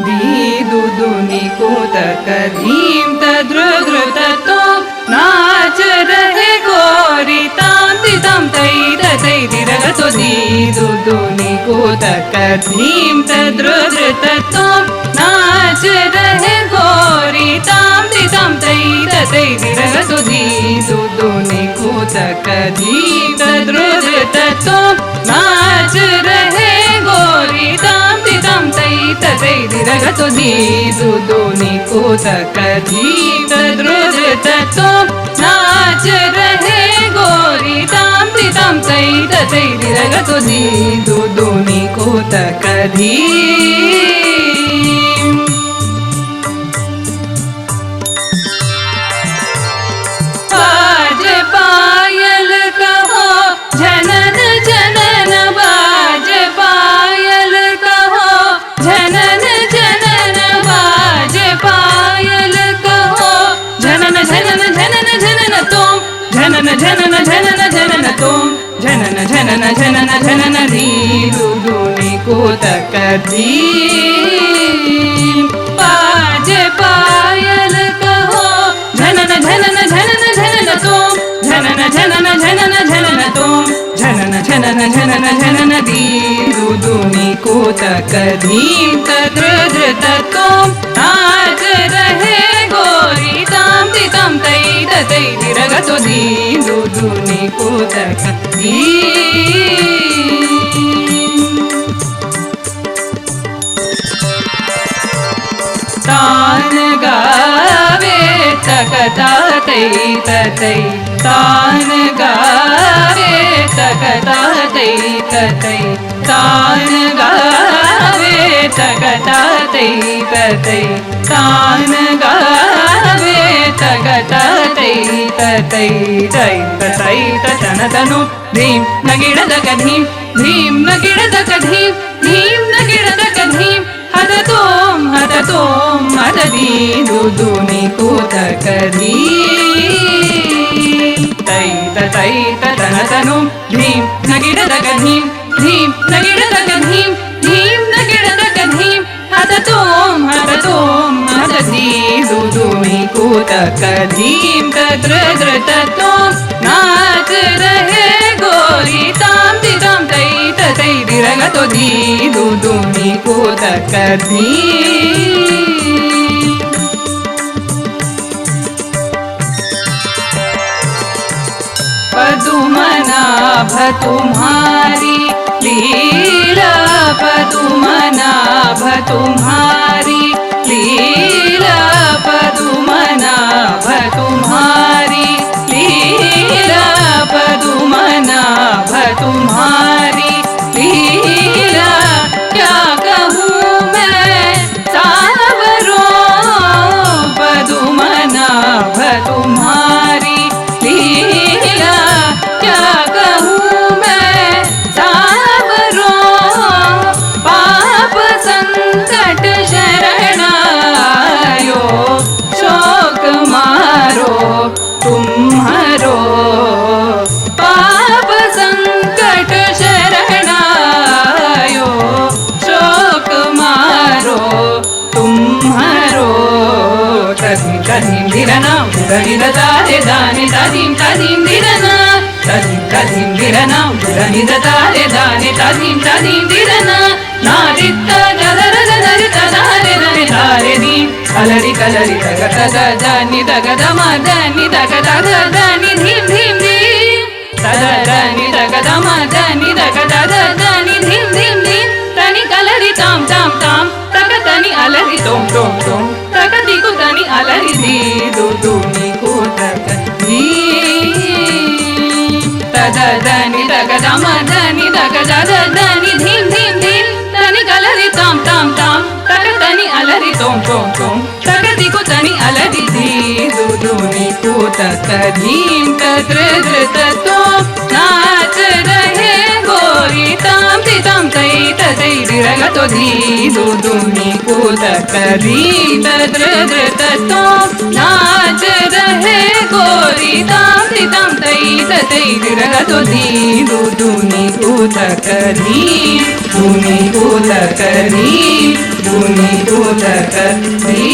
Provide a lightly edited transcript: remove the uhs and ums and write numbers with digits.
दीदुदुनि कोतक धीम तद्रुद्रुत तो नाच रहे गोरी ताम तितम तै तै दिरग तो दीदुदुनि कोतक धीम तद्रुद्रुत तो नाच रहे गोरी ताम तितम तै तै दिरग तो दीदुदुनि कोतक धीम तद्रुद्रुत तो नाच रहे गोरी ताम तितम तै तै दिरग तो दीदुदुनि कोतक धीम तद्रुद्रुत तो नाच रहे गोरी ताम तितम तै तै दिरग तो दीदुदुनि कोतक धीम। बाज पायल कहो जनन जनन बाज पायल कहो जनन जनन बाज पायल कहो जनन जनन जनन जनन तुम जनन जनन जनन जनन तुम जनन जनन जनन जनन दीदुदुनि कोतक धीम। बाज पायल कहो जनन जनन जनन जनन तुम जनन जनन जनन जनन तुम जनन जनन जनन जनन दीदुदुनि कोतक धीम तद्रुद्रुत तुम नाच रहे गोरी ताम तितम तै तै दिरग तो दीदुदुनि कोतक धीम। तान गावे तकता तै तै तान गावे तकता तै तै तान गावे तकता तै तै तान गावे तकता तै तै तै तै तन तनु धीम नगिड़दक धीम धीम नगिड़दक धीम धीम नगिड़दक धीम हद तोम हद दीदुदुनि कोतक धीम। तै तै तन तनु धीम नगिड़दक धीम धीम नगिड़दक धीम धीम नगिड़दक धीम हद तोम हद दीदुदुनि कोतक धीम तद्रुद्रुत तो नाच रहे गोरी ताम तितम तै तै दिरग तो दीदुदुनि कोतक धीम। पदुमनाभ तुम्हारी लीला पदुमनाभ तुम्हारी लीला पदुमनाभ तुम्हारी लीला पदुमनाभ तुम्हारी लीला क्या कहूँ मैं सावरों पदुमनाभ तुम्हारी लीला क्या कहूँ मैं सावरों पाप संकट शरणायो शोक मारो तुम्हारो पाप संकट शरणायो शोक मारो तुम्हारो। तधीम तधीम धिरना उड़नी दारे दाने तधीम तधीम धिरना तधीम तधीम धिरना उड़नी दारे दाने तधीम तधीम धिरना नादित्त गदर गदर तदारे दाने तारे दीम कलरी कलरी तग तग दानी तग दमादानी तग तग दानी धीम धीम धीम तग दानी तग दमादानी तग तग दानी धीम धीम धीम तनी कलरी ताम ताम ताम तग तनी अलरी तोम तोम तोम तग दिगु तनी अलरी दीदुदुनि कोतक धीम। तद दानी तग दमादानी तग तग दानी धीम धीम धीम तनी कलरी ताम ताम ताम तग तनी अलरी तोम तोम तोम तग दिगु तनी अलरी दीदुदुनि कोतक धीम तद्रुद्रुत तो नाच रहे गोरी ताम तितम तै तै दिरग तो दीदुदुनि कोतक धीम तद्रुद्रुत तो नाच रहे गोरी ताम तितम तै तैरिरगतो दीदु दुनि उतकरी दुनि उतकरी दुनि उतकरी